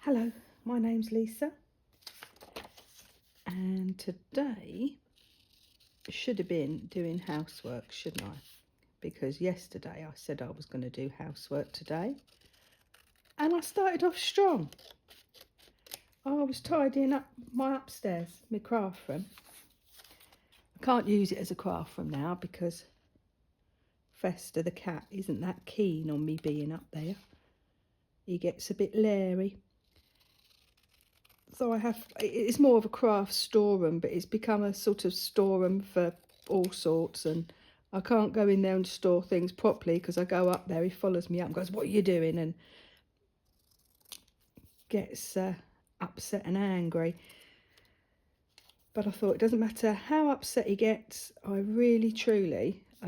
Hello, my name's Lisa, and today should have been doing housework, shouldn't I? Because yesterday I said I was going to do housework today, and I started off strong. I was tidying up my upstairs, my craft room. I can't use it as a craft room now because Fester the cat isn't that keen on me being up there. He gets a bit leery. So it's more of a craft storeroom, but it's become a sort of storeroom for all sorts, and I can't go in there and store things properly because I go up there, he follows me up and goes, "What are you doing?" and gets upset and angry. But I thought, it doesn't matter how upset he gets, I've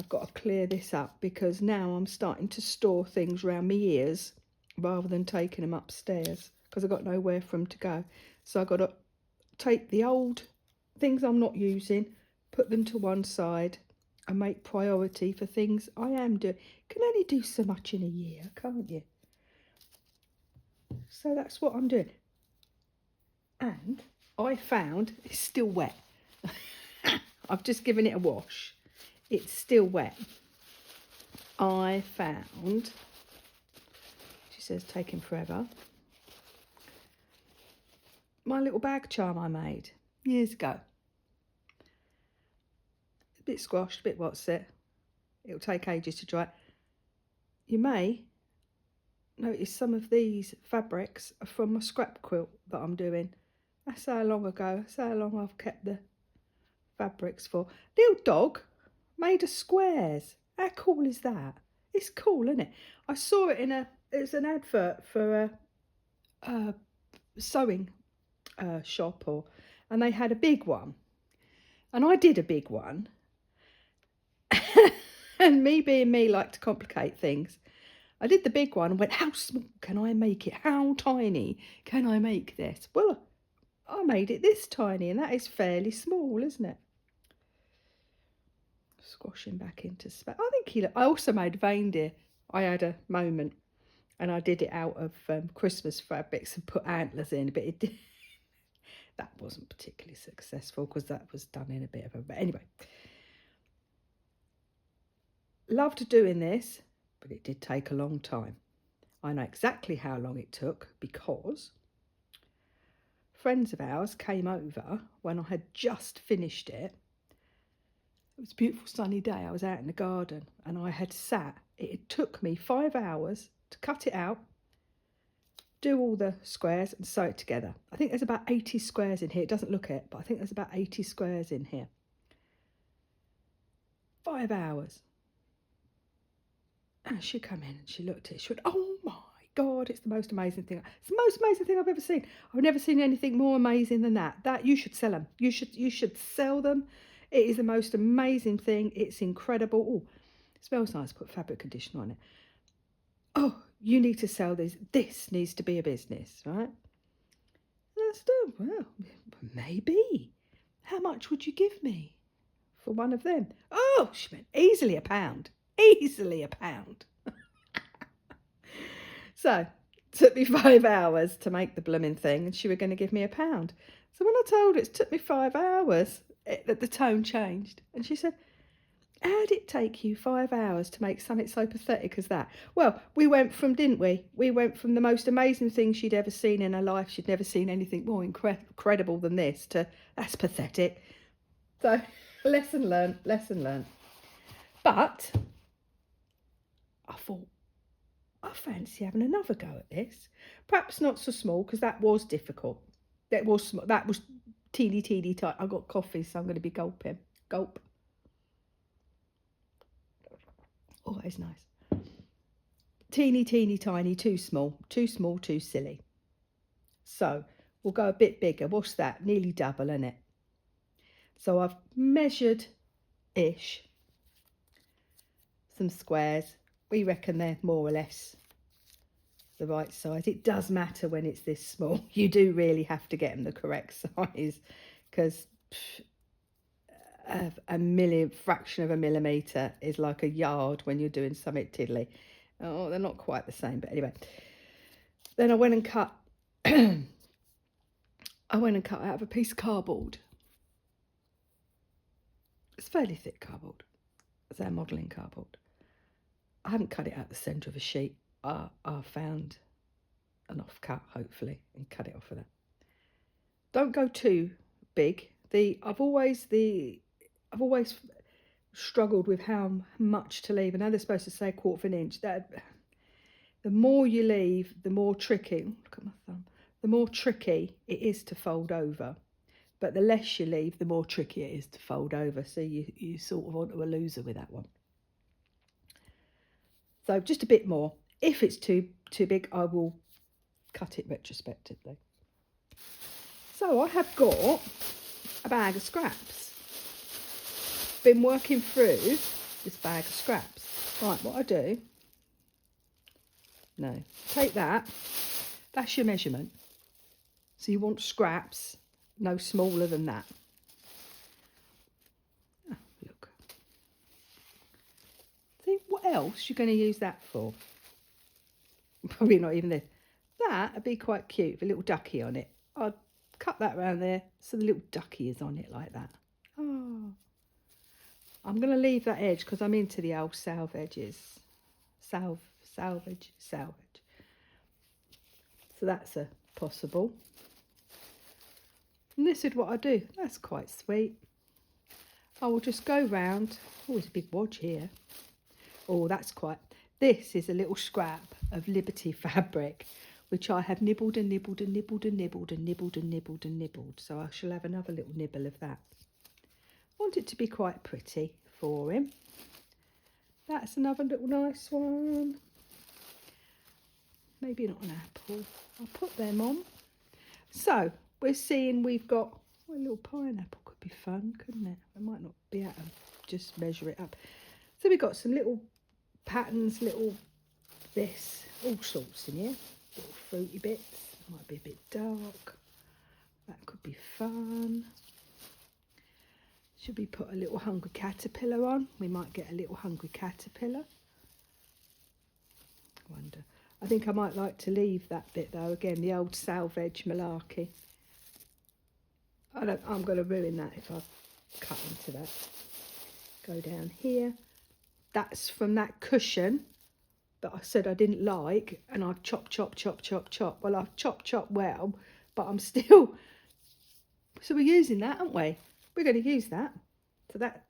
got to clear this up, because now I'm starting to store things around my ears rather than taking them upstairs because I've got nowhere for them to go. So I've got to take the old things I'm not using, put them to one side, and make priority for things I am doing. You can only do so much in a year, can't you? So that's what I'm doing. And I found it's still wet. I've just given it a wash. It's still wet. I found, she says taking forever, my little bag charm I made years ago. A bit squashed, a bit what's it. It'll take ages to dry. You may notice some of these fabrics are from my scrap quilt that I'm doing. That's how long ago, that's how long I've kept the fabrics for. Little dog made of squares. How cool is that? It's cool, isn't it? I saw it it's an advert for a sewing shop, and they had a big one, and I did a big one. And me being me, like to complicate things. I did the big one and went, how small can I make it? How tiny can I make this? Well, I made it this tiny, and that is fairly small, isn't it? Squashing back into space. I think I also made reindeer. I had a moment, and I did it out of Christmas fabrics and put antlers in, but it did. That wasn't particularly successful because that was done in a bit of a... But anyway, loved doing this, but it did take a long time. I know exactly how long it took because friends of ours came over when I had just finished it. It was a beautiful sunny day. I was out in the garden and I had sat. It took me 5 hours to cut it out, do all the squares and sew it together. I think there's about 80 squares in here. It doesn't look it, but I think there's about 80 squares in here. 5 hours. And she come in and she looked at it. She went, "Oh my God, it's the most amazing thing. It's the most amazing thing I've ever seen. I've never seen anything more amazing than that. That you should sell them. You should sell them. It is the most amazing thing. It's incredible. Oh, it smells nice. Put fabric conditioner on it. Oh, you need to sell these. This needs to be a business, right?" And I said, "Oh, well, maybe. How much would you give me for one of them?" Oh, she went, "Easily £1. Easily £1." So it took me 5 hours to make the blooming thing, and she were going to give me £1. So when I told her it took me 5 hours, the tone changed. And she said, "How did it take you 5 hours to make something so pathetic as that?" Well, we went from, didn't we? We went from the most amazing thing she'd ever seen in her life. She'd never seen anything more incredible than this, to that's pathetic. So lesson learned, lesson learned. But I thought, I fancy having another go at this. Perhaps not so small, because that was difficult. That was teeny tight. I got coffee, so I'm going to be gulping. Gulp. Oh, that is nice. Teeny tiny, too small, too silly. So we'll go a bit bigger. What's that? Nearly double, isn't it? So I've measured-ish some squares. We reckon they're more or less the right size. It does matter when it's this small. You do really have to get them the correct size, because a fraction of a millimetre is like a yard when you're doing something tiddly. Oh, they're not quite the same, but anyway. Then I went and cut I went and cut out of a piece of cardboard. It's fairly thick cardboard. It's our modelling cardboard. I haven't cut it out the centre of a sheet. I found an offcut, hopefully, and cut it off of that. Don't go too big. I've always struggled with how much to leave. I know they're supposed to say 1/4 inch. That the more you leave, the more tricky. Look at my thumb. The more tricky it is to fold over. But the less you leave, the more tricky it is to fold over. So you sort of onto a loser with that one. So just a bit more. If it's too big, I will cut it retrospectively. So I have got a bag of scraps. Been working through this bag of scraps. Right, what I do, take that. That's your measurement. So you want scraps no smaller than that. Oh, look. See, what else you're going to use that for? Probably not even this. That would be quite cute with a little ducky on it. I'd cut that around there so the little ducky is on it like that. Oh, I'm going to leave that edge because I'm into the old salvage edges. Salvage. So that's a possible. And this is what I do. That's quite sweet. I will just go round. Oh, there's a big wodge here. Oh, that's quite... This is a little scrap of Liberty fabric, which I have nibbled and nibbled and nibbled and nibbled and nibbled and nibbled and nibbled. So I shall have another little nibble of that. I want it to be quite pretty for him. That's another little nice one. Maybe not an apple. I'll put them on. So we're seeing we've got a little pineapple. Could be fun, couldn't it? I might not be able to just measure it up. So we've got some little patterns, little this, all sorts in here. Little fruity bits. Might be a bit dark. That could be fun. Should we put a little hungry caterpillar on? We might get a little hungry caterpillar. I wonder. I think I might like to leave that bit though. Again, the old salvage malarkey. I'm going to ruin that if I cut into that. Go down here. That's from that cushion that I said I didn't like, and I've chop. Well, I've chop well, but I'm still... So we're using that, aren't we? We're going to use that. So that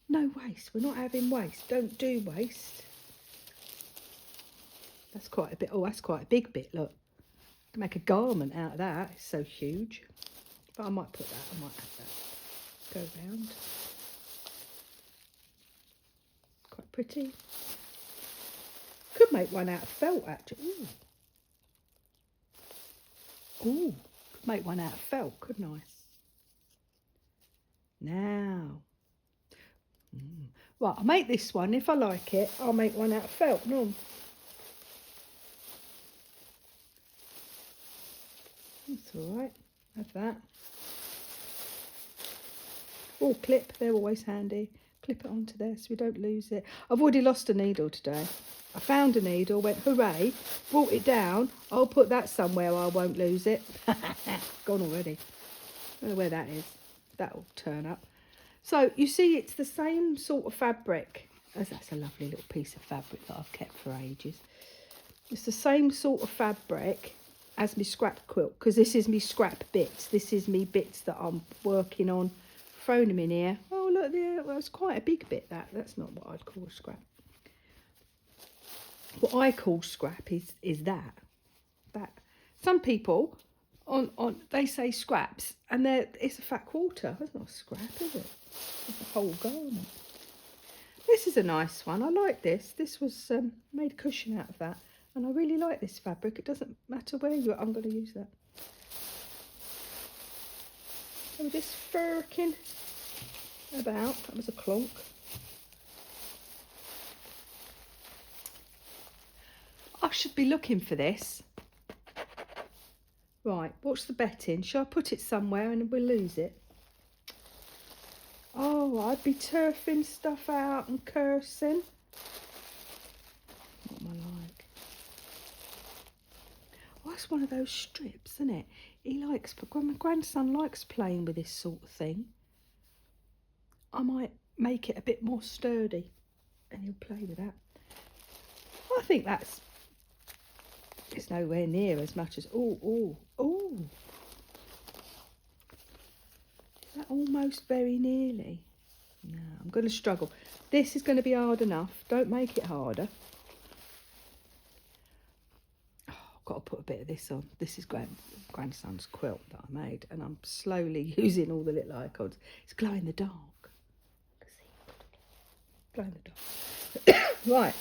no waste. We're not having waste. Don't do waste. That's quite a bit. Oh, that's quite a big bit. Look, I can make a garment out of that. It's so huge. But I might put that. I might have that. Go round. Quite pretty. Could make one out of felt actually. Ooh. Could make one out of felt, couldn't I? Now. Right, I'll make this one. If I like it, I'll make one out of felt. No. That's all right. Have that. Oh, clip. They're always handy. Clip it onto there so we don't lose it. I've already lost a needle today. I found a needle, went hooray, brought it down. I'll put that somewhere I won't lose it. Gone already. I don't know where that is. That'll turn up. So you see it's the same sort of fabric. That's a lovely little piece of fabric that I've kept for ages. It's the same sort of fabric as my scrap quilt, because this is me scrap bits. This is me bits that I'm working on. Thrown them in here. Oh look there, well, it's quite a big bit. That's not what I'd call a scrap. What I call scrap is that. Some people on they say scraps and it's a fat quarter. That's not a scrap, is it? It's a whole garment. This is a nice one. I like this. This was made a cushion out of that, and I really like this fabric. It doesn't matter where you are. I'm going to use that. I'm just firking about. That was a clonk. I should be looking for this. Right, what's the betting? Shall I put it somewhere and we'll lose it? Oh, I'd be turfing stuff out and cursing. What am I like? Oh, that's one of those strips, isn't it? My grandson likes playing with this sort of thing. I might make it a bit more sturdy and he'll play with that. I think it's nowhere near as much as, oh. That almost very nearly. No, I'm going to struggle. This is going to be hard enough. Don't make it harder. Oh, I've got to put a bit of this on. This is grandson's quilt that I made, and I'm slowly using all the little icons. It's glow in the dark. Glow in the dark. Right.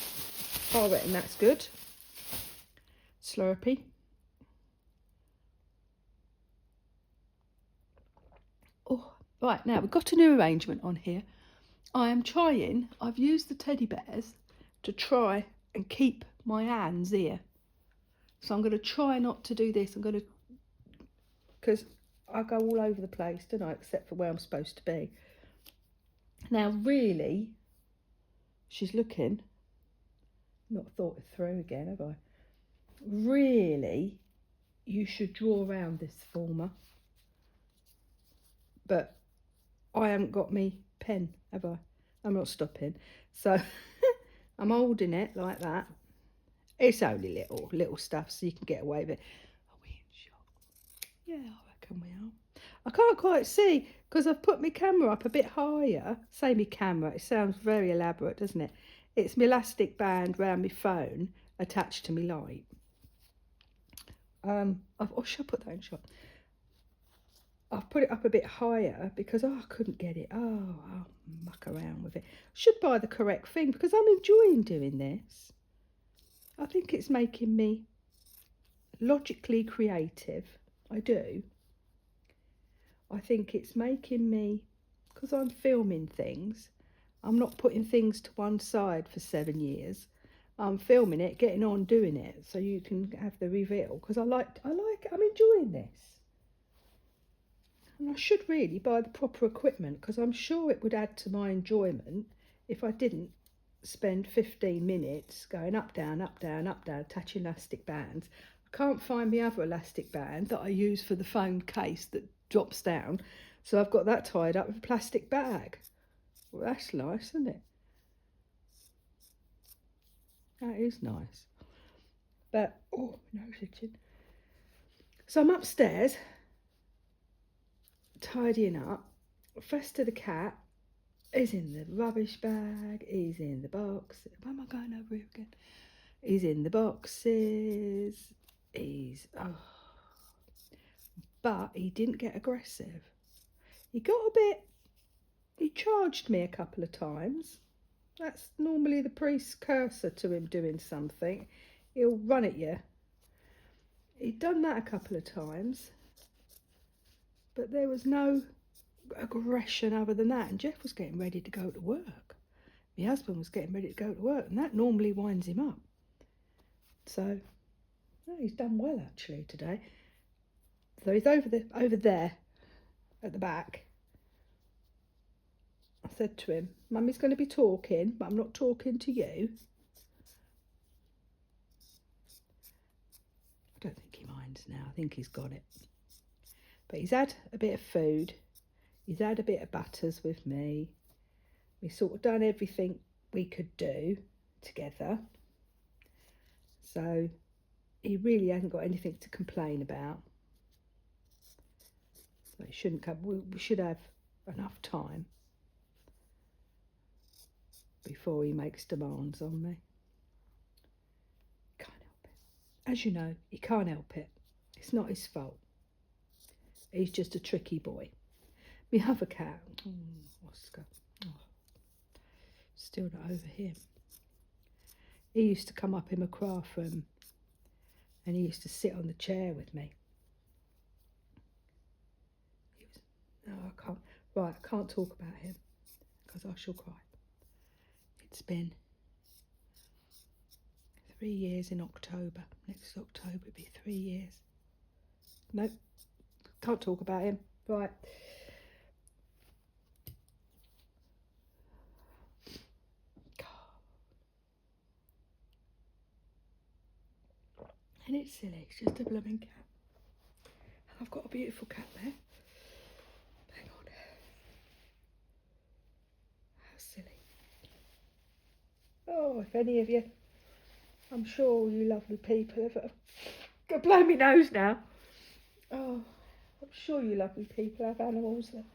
I reckon that's good. Slurpee. Oh, right, now we've got a new arrangement on here. I've used the teddy bears to try and keep my hands here. So I'm going to try not to do this. Because I go all over the place, don't I, except for where I'm supposed to be. Now, really, she's looking. Not thought it through again, have I? Really, you should draw around this former. But I haven't got me pen, have I? I'm not stopping. So I'm holding it like that. It's only little stuff, so you can get away with it. Are we in shot? Yeah, I reckon we are. I can't quite see because I've put my camera up a bit higher. Say my camera, it sounds very elaborate, doesn't it? It's my elastic band round my phone attached to my light. Should I put that in shot? I've put it up a bit higher because I couldn't get it. I'll muck around with it. Should buy the correct thing because I'm enjoying doing this. I think it's making me logically creative. I do. I think it's making me, because I'm filming things, I'm not putting things to one side for 7 years. I'm filming it, getting on doing it, so you can have the reveal. Because I'm enjoying this. And I should really buy the proper equipment because I'm sure it would add to my enjoyment if I didn't spend 15 minutes going up, down, attaching elastic bands. I can't find the other elastic band that I use for the phone case that drops down. So I've got that tied up with a plastic bag. Well, that's nice, isn't it? That is nice. But, oh, my nose itching. So I'm upstairs, tidying up. Fester the cat is in the rubbish bag. He's in the box. Why am I going over here again? He's in the boxes. But he didn't get aggressive. He charged me a couple of times. That's normally the precursor to him doing something. He'll run at you. He'd done that a couple of times. But there was no aggression other than that. And Jeff was getting ready to go to work. My husband was getting ready to go to work. And that normally winds him up. So, he's done well actually today. So he's over there at the back. I said to him, Mummy's going to be talking, but I'm not talking to you. I don't think he minds now. I think he's got it. But he's had a bit of food. He's had a bit of butters with me. We've sort of done everything we could do together. So he really hasn't got anything to complain about. So it shouldn't come. We should have enough time before he makes demands on me. Can't help it. As you know, he can't help it. It's not his fault. He's just a tricky boy. We have a cat. Oscar. Still not over him. He used to come up in my craft room and he used to sit on the chair with me. I can't talk about him because I shall cry. It's been 3 years in October. Next October it'll be 3 years. Nope, can't talk about him. Right. And it's silly, it's just a blooming cat. And I've got a beautiful cat there. Hang on. How silly. Oh, if any of you, I'm sure all you lovely people have got to blow me nose now. Oh, I'm sure you lovely people have animals that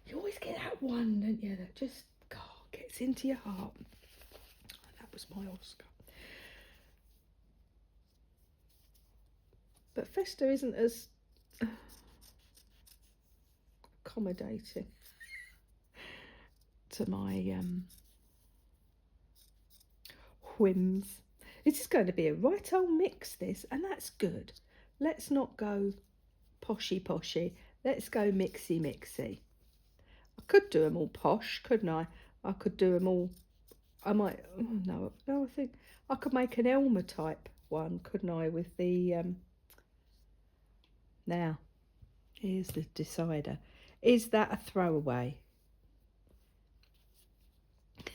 you always get that one, don't you, that just gets into your heart. And that was my Oscar. But Festa isn't as accommodating to my whims. This is going to be a right old mix, this, and that's good. Let's not go poshy. Let's go mixy. I could do them all posh, couldn't I? I could do them all. I might. Oh, no. I think I could make an Elmer type one, couldn't I? With the Now, here's the decider. Is that a throwaway?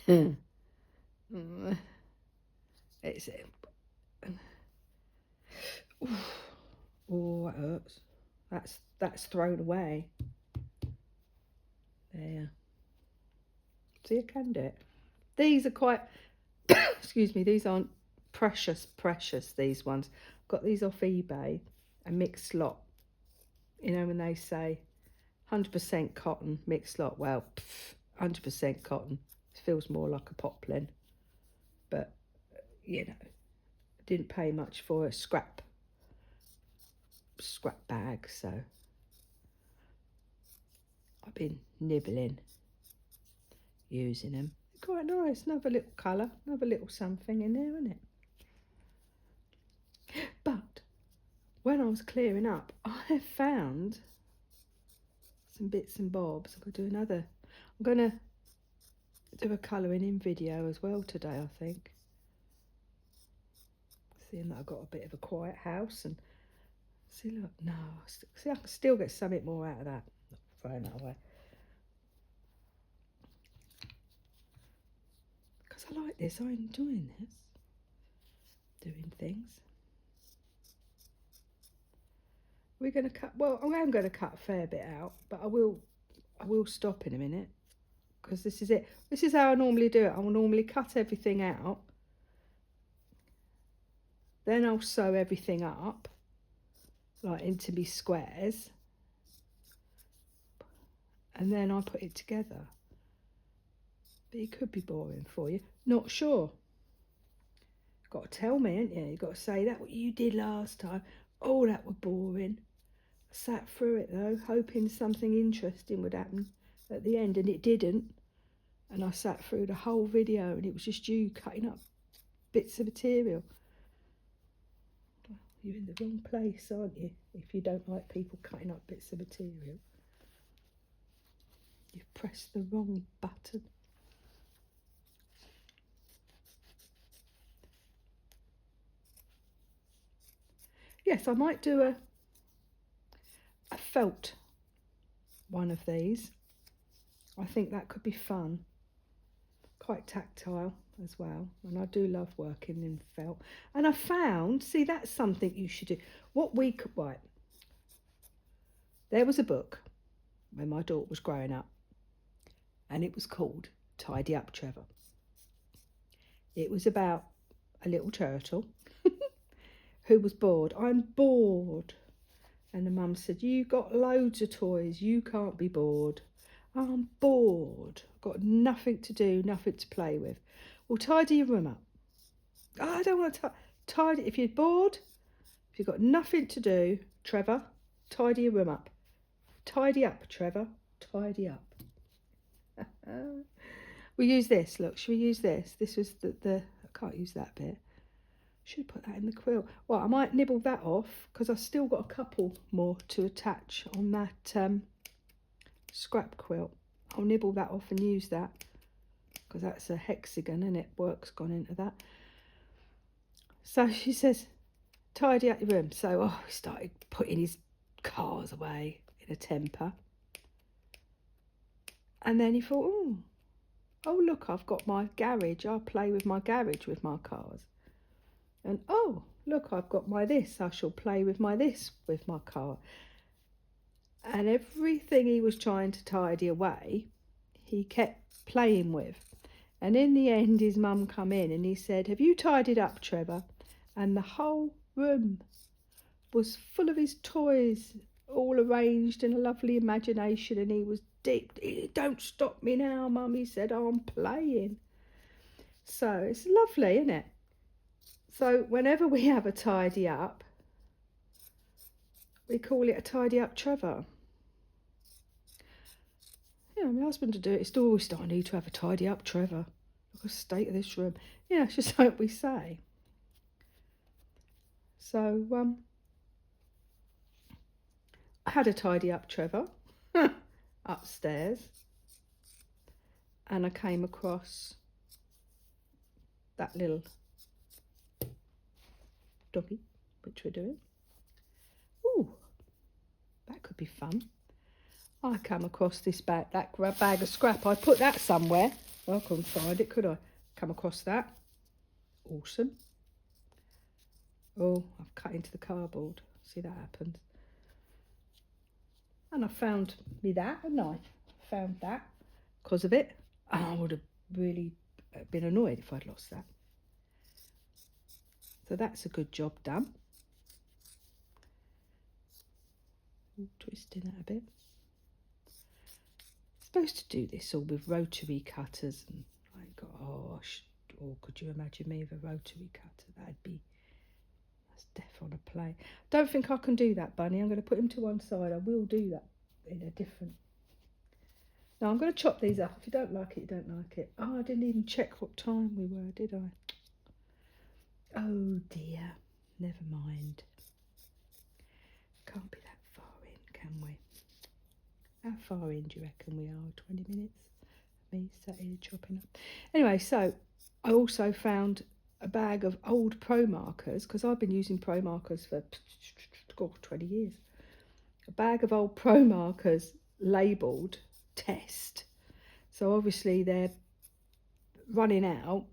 It's. Oh, that hurts. That's thrown away. There. See, I can do it. These are quite. Excuse me. These aren't precious. These ones. Got these off eBay. A mixed lot. You know when they say 100% cotton mixed lot. Well, 100% cotton. It feels more like a poplin. But you know, didn't pay much for a scrap bag, so I've been nibbling, using them. Quite nice. Another little colour, another little something in there, isn't it? But when I was clearing up, I found some bits and bobs. I'm going to do a colouring in video as well today, I think. Seeing that I've got a bit of a quiet house, and see, look, no, see, I can still get something more out of that. Not throwing that away. Because I like this, I'm enjoying this. Doing things. We're going to cut, well, I am going to cut a fair bit out, but I will stop in a minute, because this is it. This is how I normally do it. I will normally cut everything out, then I'll sew everything up, like into me squares, and then I put it together. But it could be boring for you. Not sure. Got to tell me, ain't you? You've got to say that what you did last time. Oh, that was boring. I sat through it though, hoping something interesting would happen at the end, and it didn't. And I sat through the whole video, and it was just you cutting up bits of material. Well, you're in the wrong place, aren't you? If you don't like people cutting up bits of material. You've pressed the wrong button. Yes, I might do a felt one of these. I think that could be fun. Quite tactile as well. And I do love working in felt. And I found, see, that's something you should do. What we could, right. There was a book when my daughter was growing up, and it was called Tidy Up, Trevor. It was about a little turtle who was bored. I'm bored. And the mum said, you got loads of toys, you can't be bored. I'm bored. I've got nothing to do, nothing to play with. Well, tidy your room up. Oh, I don't want to tidy. If you're bored, if you've got nothing to do, Trevor, tidy your room up. Tidy up, Trevor. Tidy up. We use this. Look, should we use this? This was the I can't use that bit. Should put that in the quilt. Well, I might nibble that off because I've still got a couple more to attach on that scrap quilt. I'll nibble that off and use that because that's a hexagon and work's gone into that. So she says, tidy up your room. So he started putting his cars away in a temper. And then he thought, oh look, I've got my garage. I'll play with my garage with my cars. And look, I've got my this, I shall play with my this with my car. And everything he was trying to tidy away, he kept playing with. And in the end, his mum come in and he said, have you tidied up, Trevor? And the whole room was full of his toys, all arranged in a lovely imagination. And he was deep. Don't stop me now, Mum, he said, I'm playing. So it's lovely, isn't it? So whenever we have a tidy up, we call it a tidy up Trevor. Yeah, my husband to do it. It's always, I need to have a tidy up Trevor. Look at the state of this room. Yeah, it's just like we say. So I had a tidy up Trevor upstairs, and I came across that little doggy, which we're doing. Ooh, that could be fun. I come across this bag of scrap. I put that somewhere. Well, I couldn't find it, could I? Come across that. Awesome. Oh, I've cut into the cardboard. See, that happens. And I found me that, and I found that because of it. And I would have really been annoyed if I'd lost that. So that's a good job done. Twisting that a bit. Supposed to do this all with rotary cutters, and I gosh, or could you imagine me with a rotary cutter? That's death on a plate. Don't think I can do that, Bunny. I'm going to put him to one side. I will do that in a different. Now I'm going to chop these up. If you don't like it, you don't like it. Oh, I didn't even check what time we were, did I? Oh dear. Never mind. Can't be that far in, can we? How far in do you reckon we are? 20 minutes? Me sat here chopping up. Anyway, so I also found a bag of old Pro markers, because I've been using Pro markers for 20 years. A bag of old Pro markers labelled test. So obviously they're running out,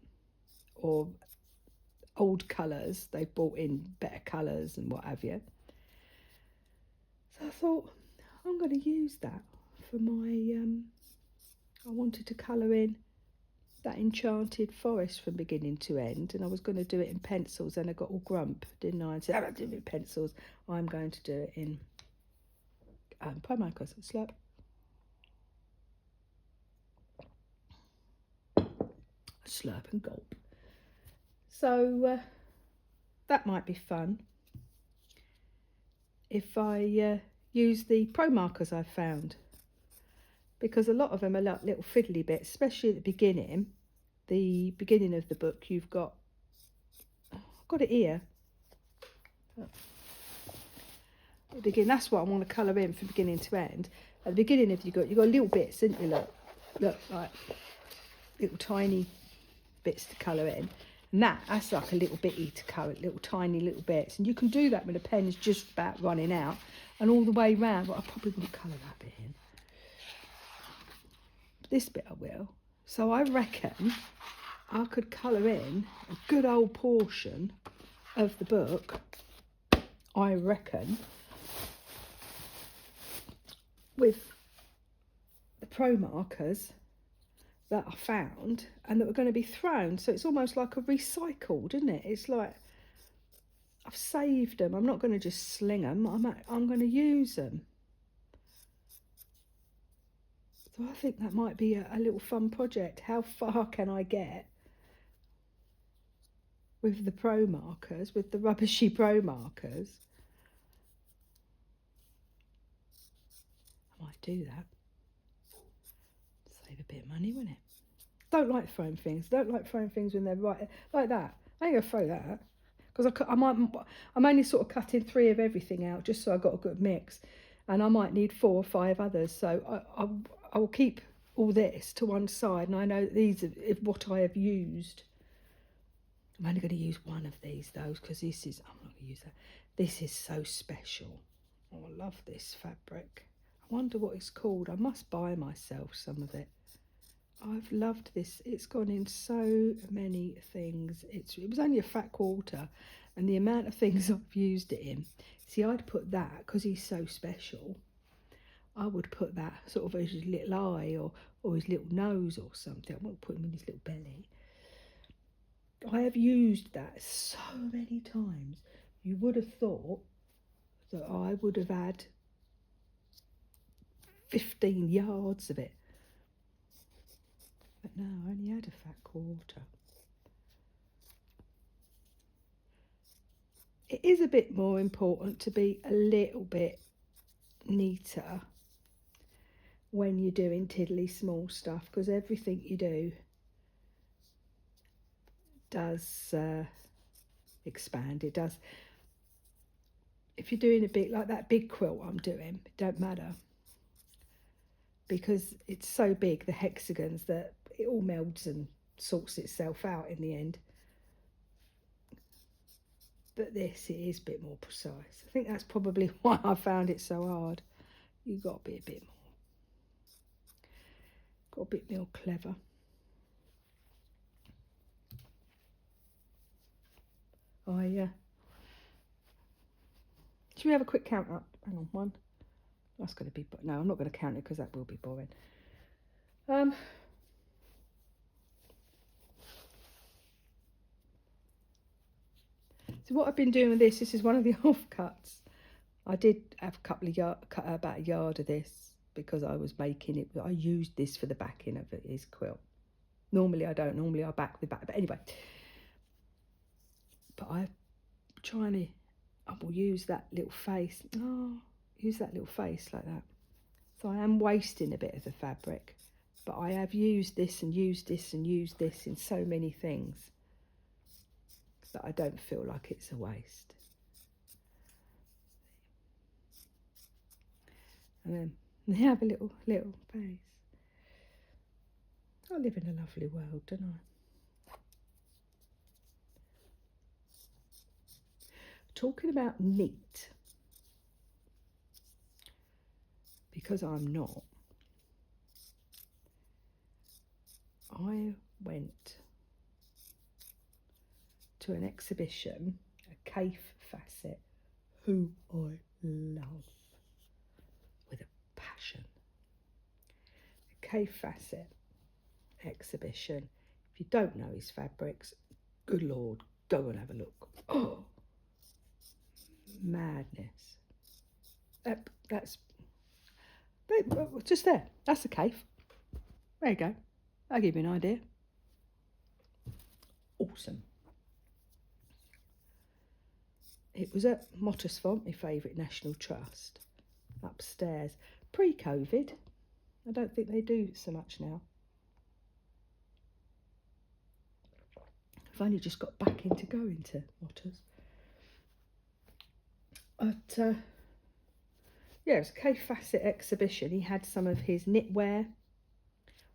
or old colours. They've brought in better colours and what have you. So I thought, I'm going to use that for my, I wanted to colour in that enchanted forest from beginning to end, and I was going to do it in pencils, and I got all grump, didn't I? And said, I don't do it in pencils, I'm going to do it in Pro markers. Slurp. Slurp and gulp. So that might be fun if I use the Pro markers I've found, because a lot of them are like little fiddly bits, especially at the beginning of the book. You've got, I've got it here. At the beginning, that's what I want to colour in from beginning to end. At the beginning of you've got little bits, didn't you? Look, like little tiny bits to colour in. And that's like a little bitty to colour, little tiny little bits. And you can do that when the pen's just about running out, and all the way round. But I probably wouldn't colour that bit in. But this bit I will. So I reckon I could colour in a good old portion of the book, I reckon, with the Pro markers that I found and that were going to be thrown. So it's almost like a recycled, isn't it? It's like I've saved them. I'm not going to just sling them. I'm going to use them. So I think that might be a little fun project. How far can I get with the Pro markers, with the rubbishy Pro markers? I might do that. Save a bit of money, wouldn't it? Don't like throwing things. Don't like throwing things when they're right like that. I ain't gonna throw that, because I'm only sort of cutting 3 of everything out just so I got a good mix, and I might need 4 or 5 others. So I will keep all this to one side, and I know these are what I have used. I'm only going to use one of these though, because I'm not going to use that. This is so special. Oh, I love this fabric. I wonder what it's called. I must buy myself some of it. I've loved this. It's gone in so many things. It was only a fat quarter, And the amount of things I've used it in. See, I'd put that, because he's so special, I would put that sort of as his little eye or his little nose or something. I won't put him in his little belly. I have used that so many times. You would have thought that I would have had 15 yards of it. But no, I only had a fat quarter. It is a bit more important to be a little bit neater when you're doing tiddly small stuff, because everything you do does expand. It does. If you're doing a bit like that big quilt I'm doing, it don't matter, because it's so big, the hexagons, that it all melds and sorts itself out in the end. But this, it is a bit more precise. I think that's probably why I found it so hard. You've got to be a bit more clever. Should we have a quick count up? Hang on, one. That's going to be, no, I'm not going to count it because that will be boring. So what I've been doing with this is one of the offcuts. I did have a couple of about a yard of this because I was making it. I used this for the backing of his quilt. Normally I don't. Normally I back the back. But anyway, but I'm trying to. I will use that little face. Use that little face like that. So I am wasting a bit of the fabric, but I have used this and used this and used this in so many things that I don't feel like it's a waste. And then they have a little face. I live in a lovely world, don't I? Talking about neat, because I'm not, I went to an exhibition, a Kaffe Fassett, who I love with a passion. A Kaffe Fassett exhibition. If you don't know his fabrics, good Lord, go and have a look. Oh, madness. That's just there. That's a Kaffe. There you go. I'll give you an idea. Awesome. It was at Mottersfont, my favourite National Trust, upstairs. Pre-COVID. I don't think they do so much now. I've only just got back into going to Motters. But yeah, it was a Kaffe Fassett exhibition. He had some of his knitwear,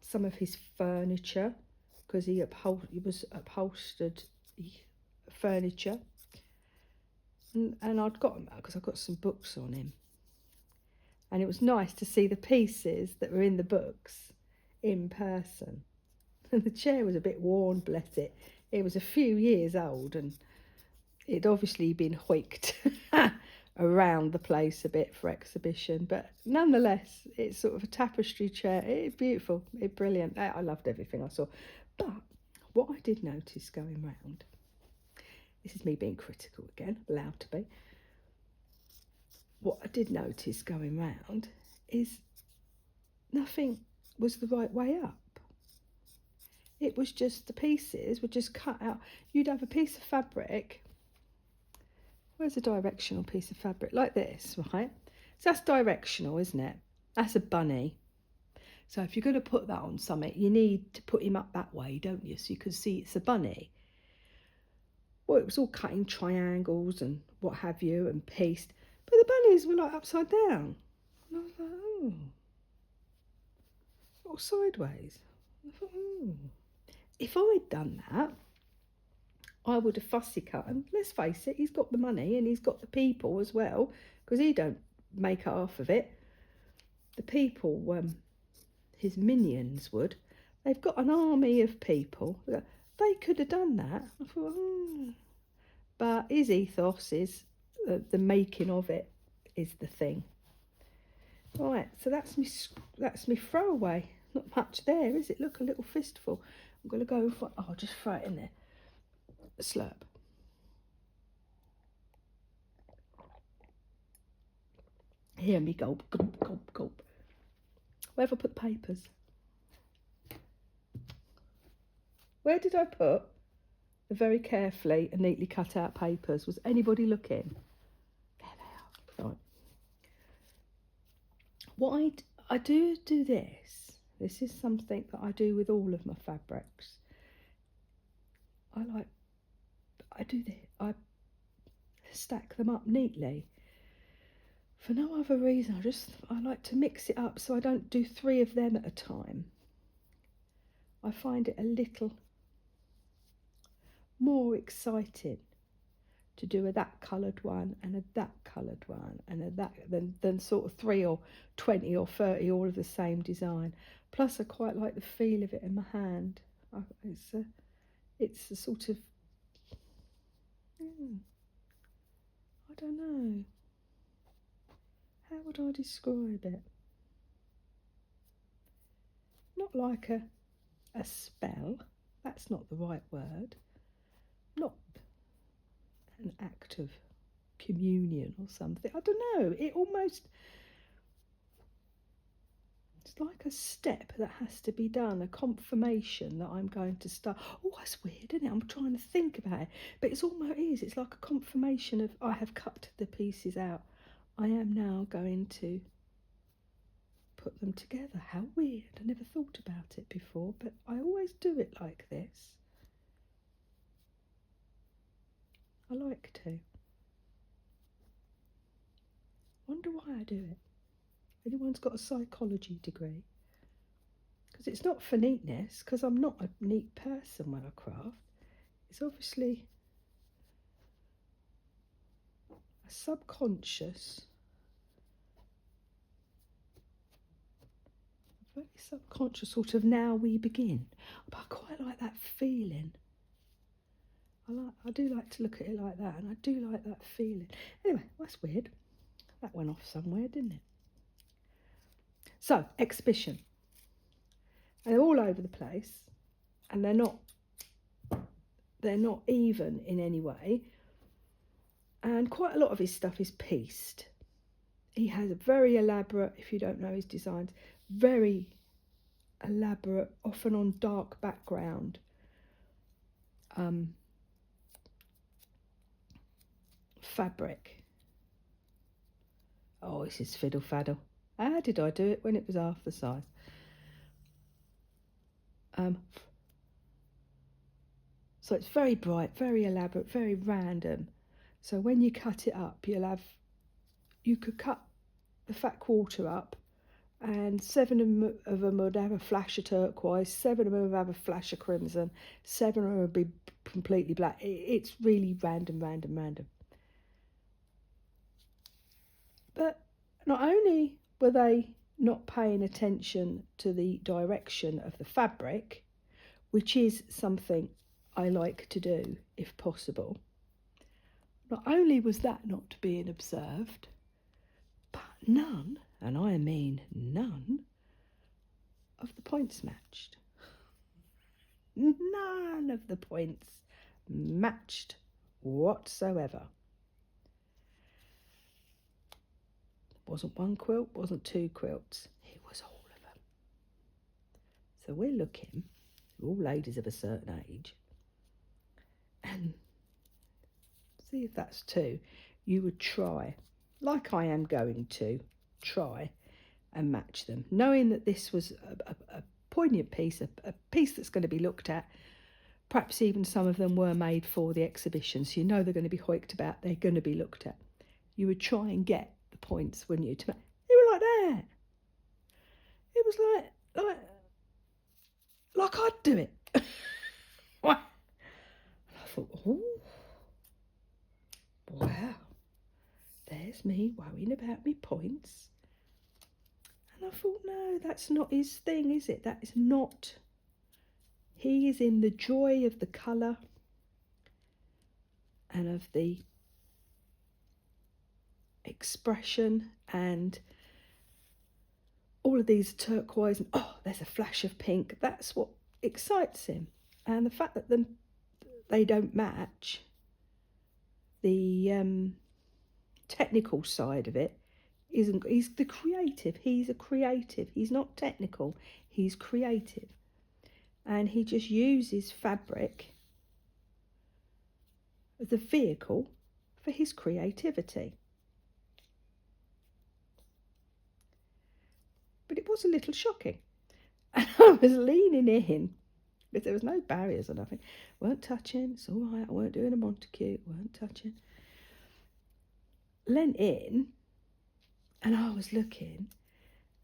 some of his furniture, because he was upholstered furniture. And I'd got him because I've got some books on him. And it was nice to see the pieces that were in the books in person. And the chair was a bit worn, bless it. It was a few years old and it'd obviously been hoiked around the place a bit for exhibition. But nonetheless, it's sort of a tapestry chair. It's beautiful. It's brilliant. I loved everything I saw. But what I did notice going round, this is me being critical again, allowed to be. What I did notice going round is nothing was the right way up. It was just the pieces were just cut out. You'd have a piece of fabric. Where's a directional piece of fabric? Like this, right? So that's directional, isn't it? That's a bunny. So if you're going to put that on something, you need to put him up that way, don't you? So you can see it's a bunny. Well, it was all cut in triangles and what have you and pieced. But the bunnies were like upside down. And I was like, oh. Or sideways. I thought, oh. If I'd done that, I would have fussy cut. And let's face it, he's got the money and he's got the people as well, because he don't make half of it. The people, his minions would. They've got an army of people. They could have done that. I thought, oh. but his ethos is the making of it is the thing. Right, so that's me throwaway. Not much there, is it? Look, a little fistful. I'm going to go for, oh, I'll just throw it in there. Slurp. Hear me gulp, gulp, gulp, gulp. Where have I put the papers? Where did I put the very carefully and neatly cut out papers? Was anybody looking? There they are. Right. What I do this. This is something that I do with all of my fabrics. I do this. I stack them up neatly. For no other reason, I like to mix it up so I don't do 3 of them at a time. I find it a little more exciting to do a that coloured one and a that coloured one and a that than sort of 3 or 20 or 30 all of the same design. Plus I quite like the feel of it in my hand. It's a sort of, I don't know, how would I describe it? Not like a spell, that's not the right word. Not an act of communion or something. I don't know. It's like a step that has to be done, a confirmation that I'm going to start. Oh, that's weird, isn't it? I'm trying to think about it. But it's it's like a confirmation of I have cut the pieces out. I am now going to put them together. How weird. I never thought about it before, but I always do it like this. I like to. Wonder why I do it. Anyone's got a psychology degree? Because it's not for neatness, because I'm not a neat person when I craft. It's obviously a subconscious, very subconscious sort of now we begin. But I quite like that feeling. I do like to look at it like that, and I do like that feeling. Anyway, that's weird. That went off somewhere, didn't it? So, exhibition. And they're all over the place, and they're not even in any way. And quite a lot of his stuff is pieced. He has a very elaborate, if you don't know his designs, very elaborate, often on dark background, fabric. Oh, this is fiddle faddle. How did I do it when it was half the size? So it's very bright, very elaborate, very random. So when you cut it up, you could cut the fat quarter up, and 7 of them would have a flash of turquoise, 7 of them would have a flash of crimson, 7 of them would be completely black. It's really random. But not only were they not paying attention to the direction of the fabric, which is something I like to do if possible, not only was that not being observed, but none, and I mean none, of the points matched. None of the points matched whatsoever. Wasn't 1 quilt, wasn't 2 quilts, it was all of them. So we're looking, all ladies of a certain age, and see if that's 2. You would try, like I am going to, try and match them, knowing that this was a poignant piece, a piece that's going to be looked at. Perhaps even some of them were made for the exhibition, so you know they're going to be hoiked about, they're going to be looked at. You would try and get the points, wouldn't you? It was like that. It was like I'd do it. And I thought, oh, wow, there's me worrying about me points. And I thought, no, that's not his thing, is it? That is not. He is in the joy of the colour and of the expression, and all of these turquoise, and there's a flash of pink. That's what excites him. And the fact that they don't match the technical side of it isn't. He's the creative. He's a creative. He's not technical. He's creative. And he just uses fabric as a vehicle for his creativity. But it was a little shocking. And I was leaning in, because there was no barriers or nothing. Weren't touching, it's all right, I weren't doing a Montague, weren't touching. Leant in, and I was looking,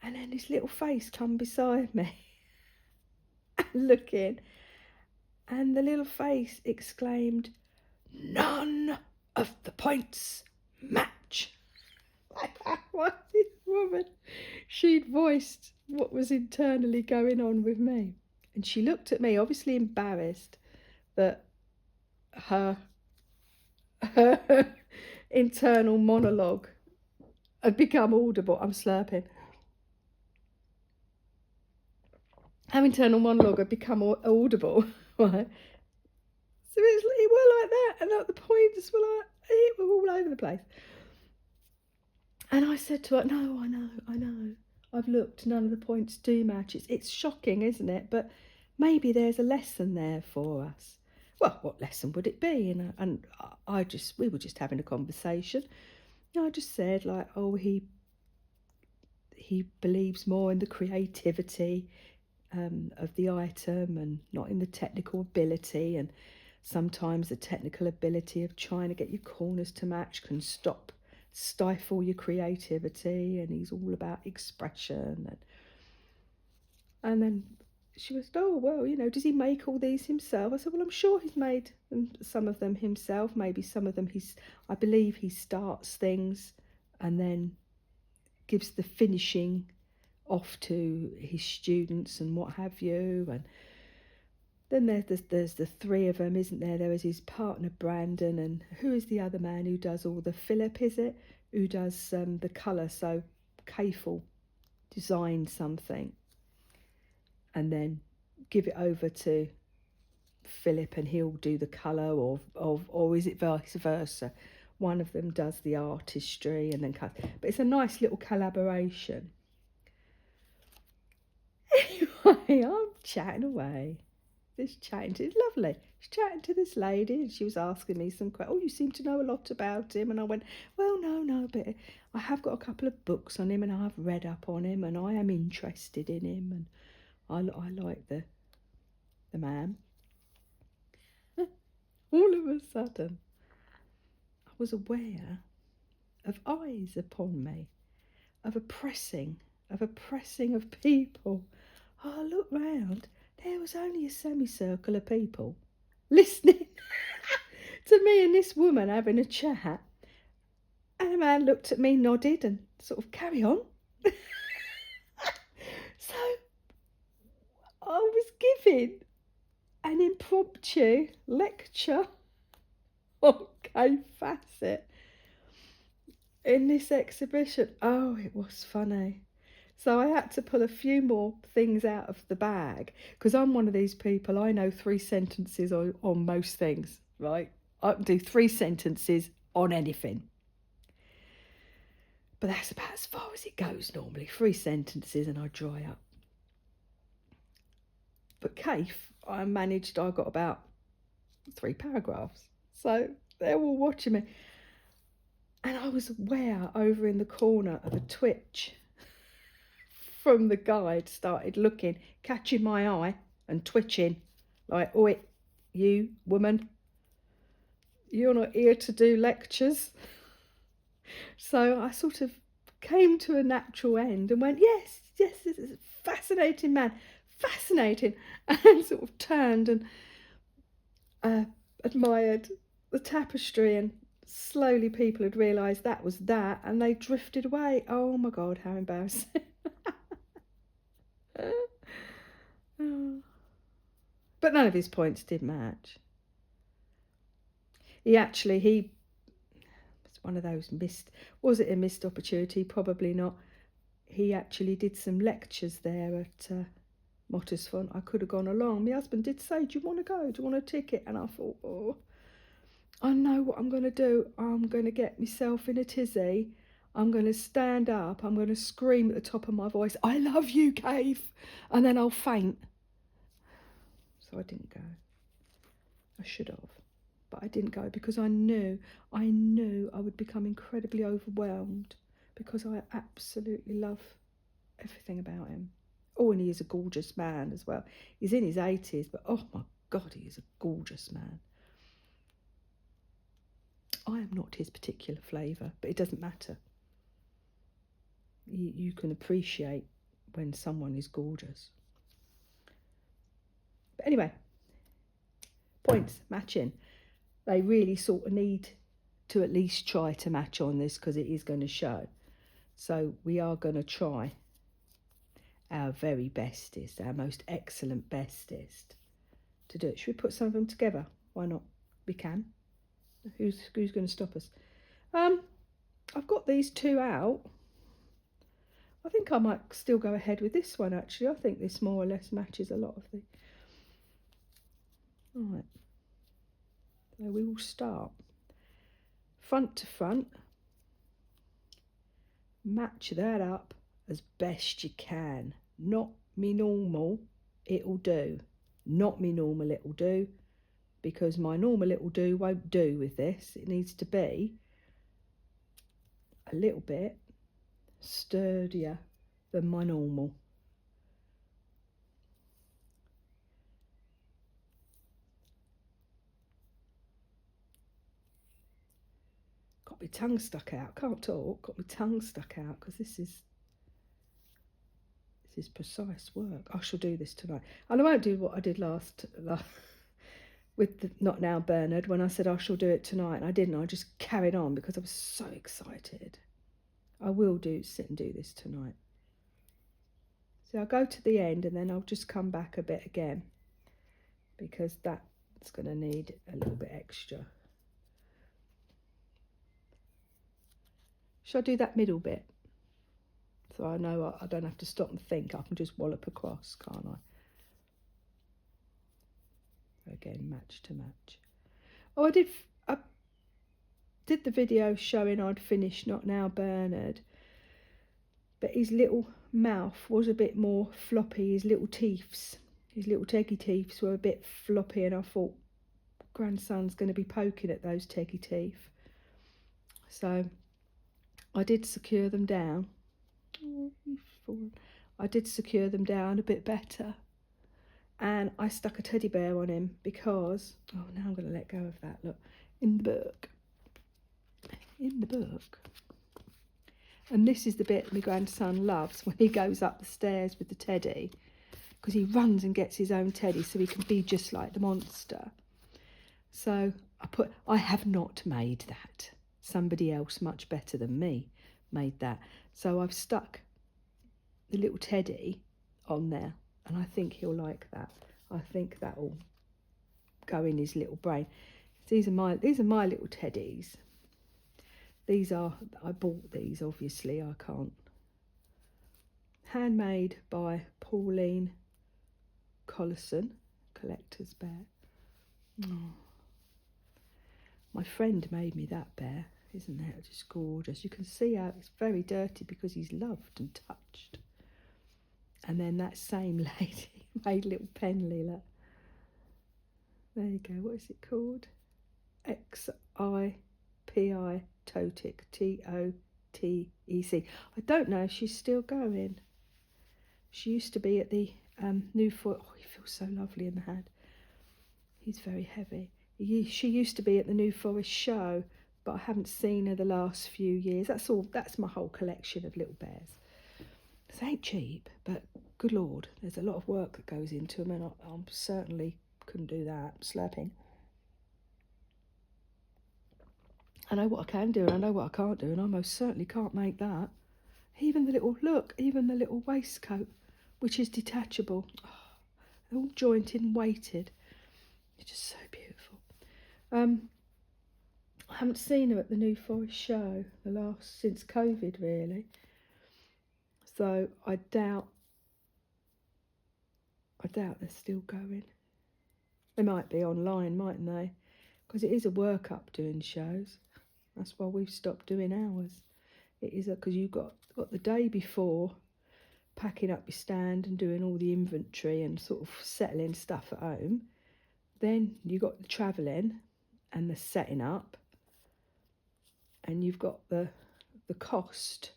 and then this little face come beside me, looking, and the little face exclaimed, "None of the points match." What this woman, she'd voiced what was internally going on with me. And she looked at me, obviously embarrassed that her internal monologue had become audible. I'm slurping. Her internal monologue had become audible, right? So it were like that, and the points were like, it were all over the place. And I said to her, "No, I know. I've looked, none of the points do match. It's shocking, isn't it? But maybe there's a lesson there for us." Well, what lesson would it be? And we were just having a conversation. I just said, like, he believes more in the creativity of the item and not in the technical ability. And sometimes the technical ability of trying to get your corners to match can stifle your creativity, and he's all about expression. And then she was, "Oh, well, does he make all these himself?" I said, "Well, I'm sure he's made some of them himself. Maybe some of them I believe he starts things and then gives the finishing off to his students and what have you." And then there's the three of them, isn't there? There is his partner Brandon, and who is the other man who does all the Philip, is it? Who does the colour? So Kaif will design something and then give it over to Philip, and he'll do the colour, or is it vice versa? One of them does the artistry and then cut. But it's a nice little collaboration. Anyway, I'm chatting away. Just chatting to, it's lovely. She's chatting to this lady, and she was asking me some questions. "Oh, you seem to know a lot about him." And I went, "Well, no, but I have got a couple of books on him, and I've read up on him, and I am interested in him, and I like the man." All of a sudden, I was aware of eyes upon me, of a pressing of people. I looked round. There was only a semicircle of people listening to me and this woman having a chat. And a man looked at me, nodded, and sort of carry on. So I was giving an impromptu lecture on Kaif Fassett in this exhibition. Oh, it was funny. So I had to pull a few more things out of the bag, because I'm one of these people, I know 3 sentences on most things, right? I can do 3 sentences on anything. But that's about as far as it goes normally. 3 sentences and I dry up. But Kaif, I got about 3 paragraphs. So they're all watching me. And I was aware over in the corner of a twitch from the guide, started looking, catching my eye and twitching. Like, "Oi, you woman, you're not here to do lectures." So I sort of came to a natural end and went, yes, this is a fascinating man, fascinating. And sort of turned and admired the tapestry, and slowly people had realised that was that, and they drifted away. Oh my God, how embarrassing. But none of his points did match. it's one of those was it a missed opportunity? Probably not. He actually did some lectures there at Mottersfont. I could have gone along. My husband did say, do you want to go? Do you want a ticket? And I thought, oh, I know what I'm going to do. I'm going to get myself in a tizzy. I'm going to stand up. I'm going to scream at the top of my voice, I love you, Cave. And then I'll faint. So I didn't go. I should have. But I didn't go because I knew I would become incredibly overwhelmed because I absolutely love everything about him. Oh, and he is a gorgeous man as well. He's in his 80s, but oh my God, he is a gorgeous man. I am not his particular flavour, but it doesn't matter. You can appreciate when someone is gorgeous. But anyway, points, matching. They really sort of need to at least try to match on this because it is going to show. So we are going to try our very bestest, our most excellent bestest to do it. Should we put some of them together? Why not? We can. Who's going to stop us? I've got these two out. I think I might still go ahead with this one actually. I think this more or less matches a lot of the... Right. So we will start front to front. Match that up as best you can. Not me normal, it'll do. Not me normal, it'll do. Because my normal it'll do won't do with this. It needs to be a little bit sturdier than my normal. Got my tongue stuck out. Can't talk. Got my tongue stuck out because this is precise work. I shall do this tonight, and I won't do what I did last with the Not Now Bernard when I said I shall do it tonight, and I didn't. I just carried on because I was so excited. I will sit and do this tonight. So I'll go to the end and then I'll just come back a bit again because that's going to need a little bit extra. Shall I do that middle bit? So I know I don't have to stop and think. I can just wallop across, can't I? Again, match to match. Oh, I did the video showing I'd finished Not Now Bernard, but his little mouth was a bit more floppy. His little teeths, his little teggy teeths were a bit floppy, and I thought grandson's going to be poking at those teggy teeth. So I did secure them down. Oh, I did secure them down a bit better. And I stuck a teddy bear on him because, oh, now I'm going to let go of that. Look, in the book. And this is the bit my grandson loves when he goes up the stairs with the teddy, because he runs and gets his own teddy so he can be just like the monster. So I have not made that. Somebody else much better than me made that. So I've stuck the little teddy on there, and I think he'll like that. I think that'll go in his little brain. These are my little teddies. I bought these, obviously, I can't. Handmade by Pauline Collison, Collector's Bear. Oh. My friend made me that bear. Isn't that just gorgeous? You can see how it's very dirty because he's loved and touched. And then that same lady made little Penley, look. There you go, what is it called? XIPI Totec, TOTEC. I don't know if she's still going. She used to be at the New Forest. Oh, he feels so lovely in the hand. He's very heavy. She used to be at the New Forest show, but I haven't seen her the last few years. That's my whole collection of little bears. They ain't cheap, but good Lord, there's a lot of work that goes into them, and I certainly couldn't do that, slurping. I know what I can do and I know what I can't do, and I most certainly can't make that. Even the little waistcoat, which is detachable. Oh, they're all jointed and weighted. It's just so beautiful. haven't seen her at the New Forest show, the last since COVID really. So I doubt they're still going. They might be online, mightn't they? Because it is a work up doing shows. That's why we've stopped doing ours. It is because you've got the day before packing up your stand and doing all the inventory and sort of settling stuff at home. Then you've got the travelling and the setting up, and you've got the cost,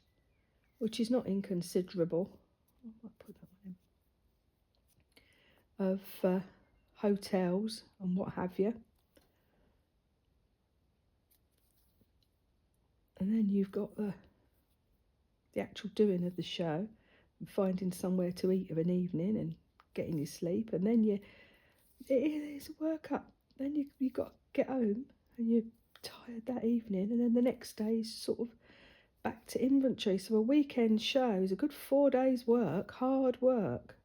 which is not inconsiderable. I might put that one in. Of hotels and what have you. And then you've got the actual doing of the show and finding somewhere to eat of an evening and getting your sleep, and then it's a work up. Then you got to get home and you're tired that evening, and then the next day is sort of back to inventory. So a weekend show is a good 4 days work, hard work.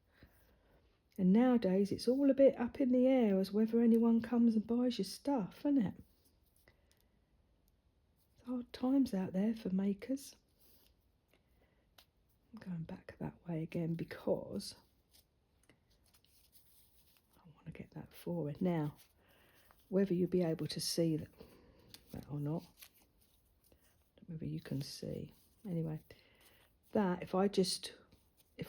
And nowadays it's all a bit up in the air as whether anyone comes and buys your stuff, isn't it? It's hard times out there for makers. I'm going back that way again because I want to get that forward. Now, whether you'll be able to see that or not, whether you can see. Anyway, that if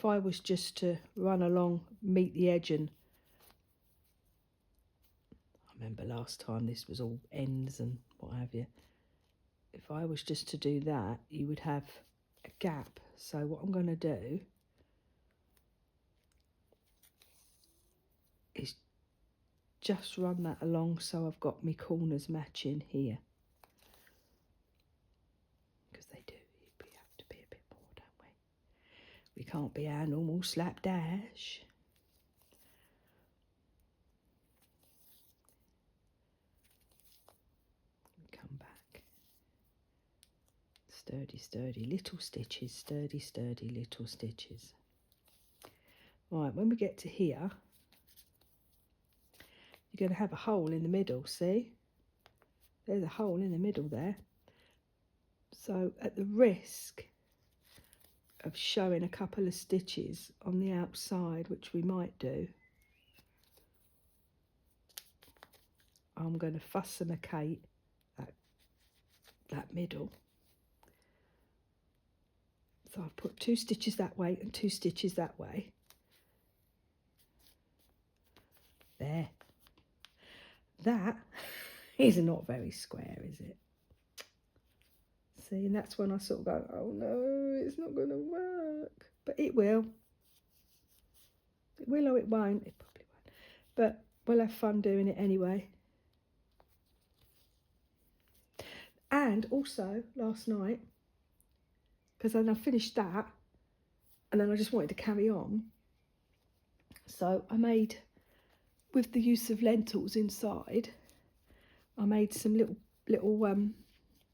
I was just to run along, meet the edge, and I remember last time this was all ends and what have you. If I was just to do that, you would have a gap. So what I'm going to do is just run that along so I've got my corners matching here. Because they do, we have to be a bit more, don't we? We can't be our normal slapdash. Come back. Sturdy, sturdy, little stitches, sturdy, sturdy, little stitches. Right, when we get to here, you're going to have a hole in the middle, see? There's a hole in the middle there. So at the risk of showing a couple of stitches on the outside, which we might do, I'm going to fuss and macate that middle. So I've put 2 stitches that way and 2 stitches that way. There. That is not very square, is it? See, and that's when I sort of go, oh no, it's not going to work. But it will. It will or it won't. It probably won't. But we'll have fun doing it anyway. And also, last night, because then I finished that, and then I just wanted to carry on. So I made, with the use of lentils inside, I made some little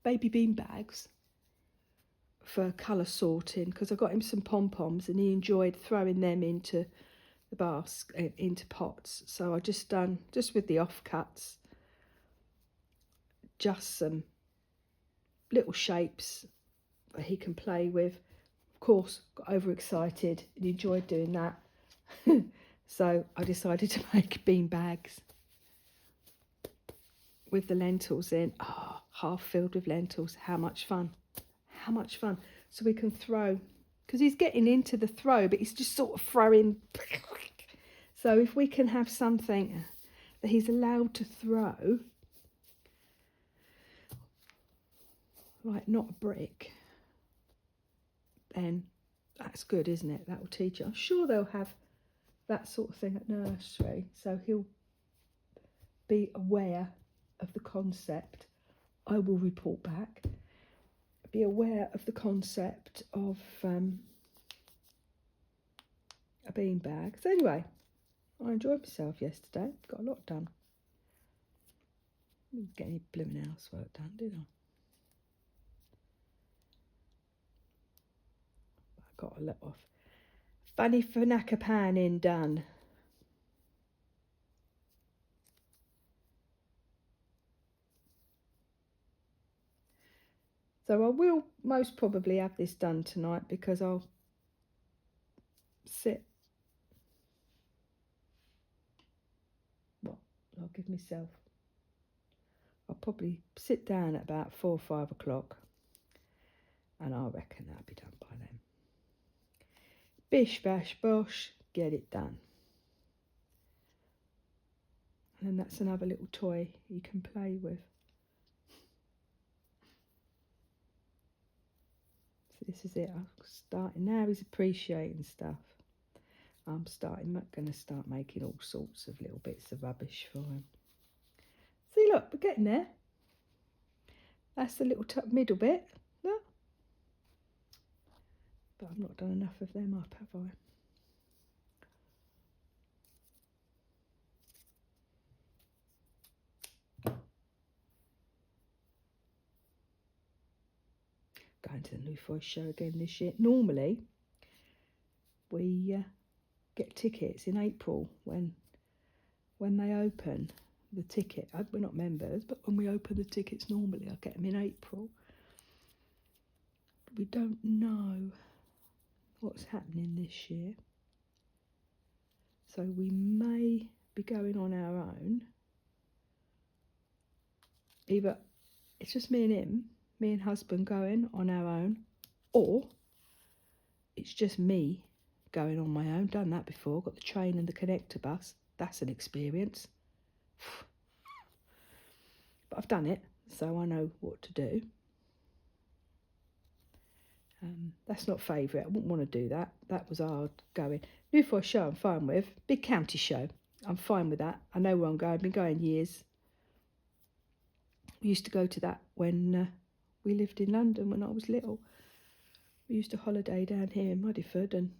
baby bean bags for colour sorting, because I got him some pom-poms and he enjoyed throwing them into the basket, into pots. So I just with the offcuts, just some little shapes that he can play with. Of course, got overexcited and enjoyed doing that. So I decided to make bean bags with the lentils in. Oh, half filled with lentils. How much fun. How much fun. So we can throw, because he's getting into the throw, but he's just sort of throwing. So if we can have something that he's allowed to throw, like not a brick, then that's good, isn't it? That will teach you. I'm sure they'll have that sort of thing at nursery, so he'll be aware of the concept. I will report back. Be aware of the concept of a bean bag. So anyway, I enjoyed myself yesterday. Got a lot done. Didn't get any blooming housework done, did I? I got a lot of funny Fanaka panning done. So I will most probably have this done tonight, because I'll sit, well, I'll give myself, I'll probably sit down at about 4 or 5 o'clock, and I reckon that'll be done by then. Bish bash bosh, get it done. And then that's another little toy you can play with. So this is it. I'm starting now. He's appreciating stuff. I'm going to start making all sorts of little bits of rubbish for him. See, look, we're getting there. That's the little middle bit. Look. But I've not done enough of them up, have I? Going to the New Forest show again this year. Normally, we get tickets in April when they open the ticket. We're not members, but when we open the tickets, normally I get them in April. But we don't know what's happening this year, so we may be going on our own. Either it's just me and him, me and husband going on our own, or it's just me going on my own. Done that before, got the train and the connector bus. That's an experience. But I've done it, so I know what to do. That's not favourite. I wouldn't want to do that. That was hard going. New Forest show I'm fine with. Big county show, I'm fine with that. I know where I'm going. I've been going years. We used to go to that when we lived in London when I was little. We used to holiday down here in Muddyford, and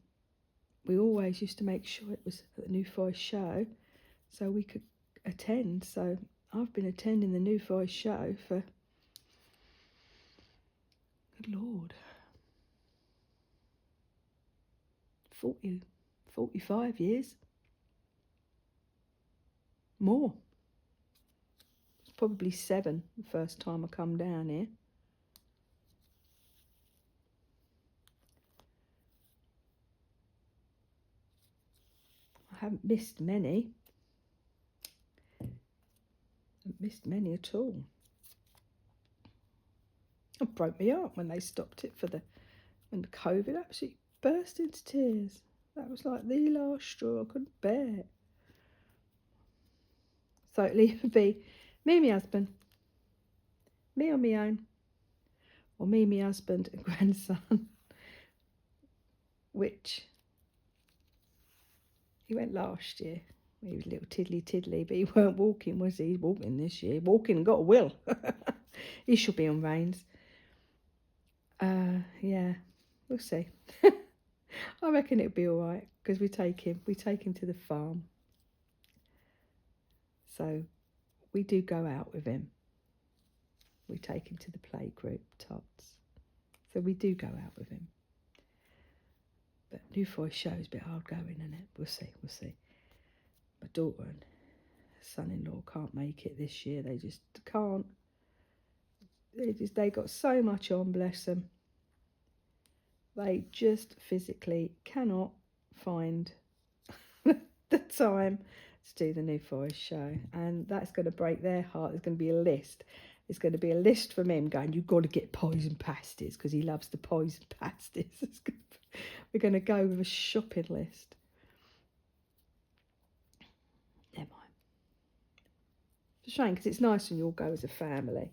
we always used to make sure it was at the New Forest show so we could attend. So I've been attending the New Forest show for, good Lord, 45 years. More. It's probably 7 the first time I come down here. I haven't missed many. At all. It broke me up when they stopped it when the COVID absolutely burst into tears. That was like the last straw. I couldn't bear it. So it'll either be me and my husband, me on my own, or me, my husband and grandson, which he went last year. He was a little tiddly, but he weren't walking, was he? He's walking this year. Walking and got a will. He should be on reins. Yeah, we'll see. I reckon it'll be all right, because we take him to the farm. So we do go out with him. We take him to the playgroup, Tots. So we do go out with him. But New Forest show is a bit hard going, isn't it? We'll see. My daughter and son-in-law can't make it this year. They just can't. They got so much on, bless them. They just physically cannot find the time to do the New Forest show, and that's going to break their heart. There's going to be a list. It's going to be a list from him going, you've got to get poison pasties, because he loves the poison pasties. We're going to go with a shopping list. Never mind. It's a shame, because it's nice when you all go as a family.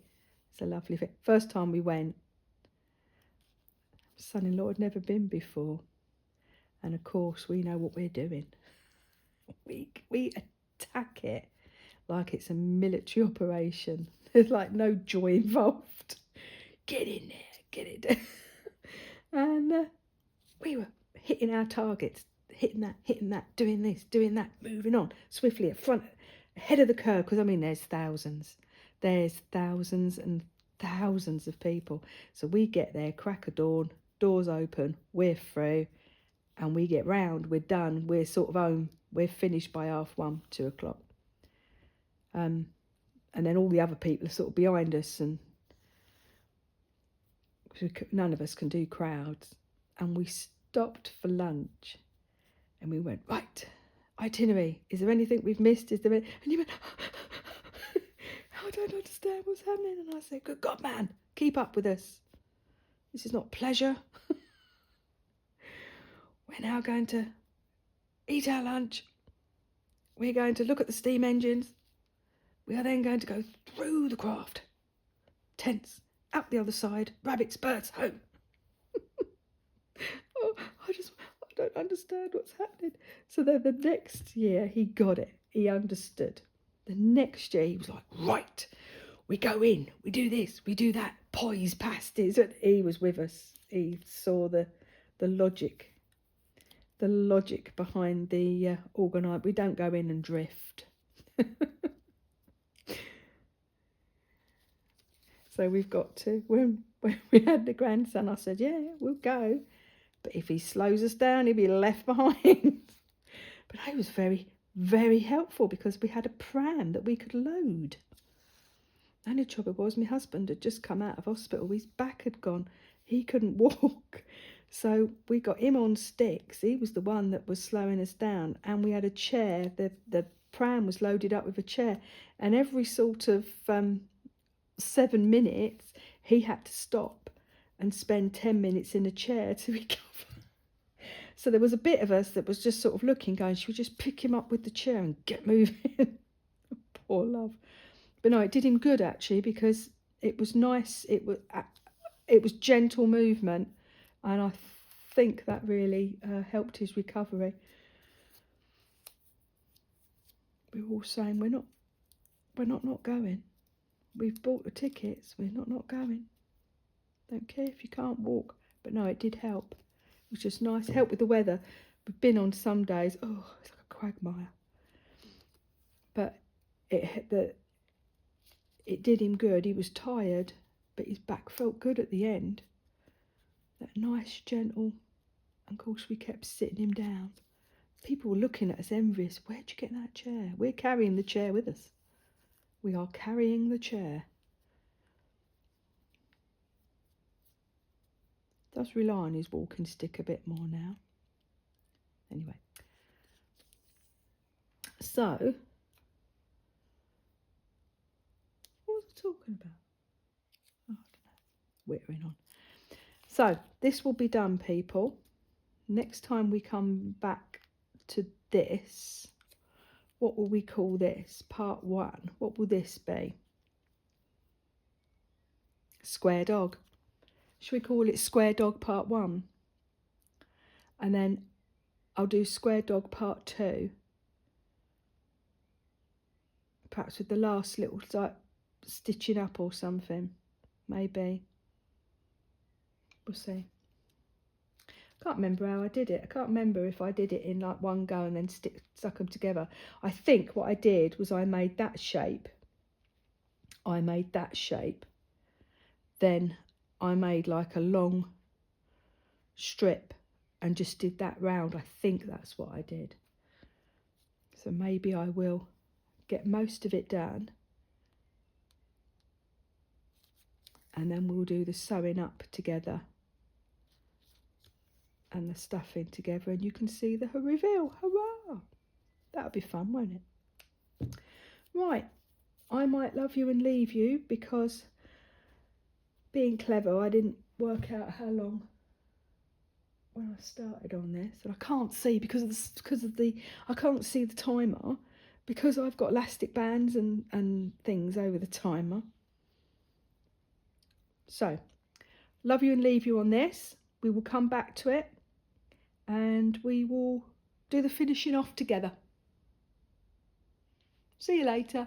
It's a lovely thing. First time we went, son-in-law had never been before, and of course we know what we're doing. We attack it like it's a military operation. There's like no joy involved. Get in there, get it. And we were hitting our targets, hitting that, doing this, doing that, moving on swiftly ahead of the curve, because I mean there's thousands and thousands of people. So we get there, crack of dawn, doors open, we're through, and we get round, we're done, we're sort of home, we're finished by 1:30, 2 o'clock. And then all the other people are sort of behind us, and None of us can do crowds. And we stopped for lunch and we went, right, itinerary. Is there anything we've missed? Is there any? And you went, I don't understand what's happening. And I said, good God, man, keep up with us. This is not pleasure. We're now going to eat our lunch. We're going to look at the steam engines. We are then going to go through the craft. Tents, out the other side, rabbits, birds, home. Oh, I don't understand what's happening. So then the next year he got it. He understood. The next year he was like, right, we go in, we do this, we do that, pies, pasties. And he was with us. He saw the logic. The logic behind the organised. We don't go in and drift. So we've got to. When we had the grandson, I said, yeah, we'll go. But if he slows us down, he'll be left behind. But I was very, very helpful because we had a pram that we could load. The only trouble was my husband had just come out of hospital. His back had gone. He couldn't walk. So we got him on sticks. He was the one that was slowing us down. And we had a chair. The pram was loaded up with a chair. And every sort of 7 minutes, he had to stop and spend 10 minutes in a chair to recover. So there was a bit of us that was just sort of looking, going, should we just pick him up with the chair and get moving? Poor love. But no, it did him good actually, because it was nice. It was gentle movement, and I think that really helped his recovery. We were all saying, we're not going. We've bought the tickets. We're not going. Don't care if you can't walk. But no, it did help. It was just nice. Help with the weather. We've been on some days. Oh, it's like a quagmire. But it did him good. He was tired, but his back felt good at the end. That nice, gentle. And of course, we kept sitting him down. People were looking at us envious. Where'd you get that chair? We're carrying the chair with us. We are carrying the chair. Does rely on his walking stick a bit more now. Anyway. So, what was I talking about? Oh, I don't know. Whittering on. So, this will be done, people. Next time we come back to this, what will we call this? Part 1. What will this be? Square dog. Should we call it Square Dog Part 1? And then I'll do Square Dog Part 2. Perhaps with the last little like stitching up or something. Maybe. We'll see. Can't remember how I did it. I can't remember if I did it in like one go and then stuck them together. I think what I did was I made that shape. Then I made like a long strip and just did that round. I think that's what I did. So maybe I will get most of it done. And then we'll do the sewing up together. And the stuffing together, and you can see the reveal. Hurrah! That'll be fun, won't it? Right, I might love you and leave you because being clever, I didn't work out how long when I started on this, and I can't see because of the I can't see the timer because I've got elastic bands and things over the timer. So, love you and leave you on this. We will come back to it. And we will do the finishing off together. See you later.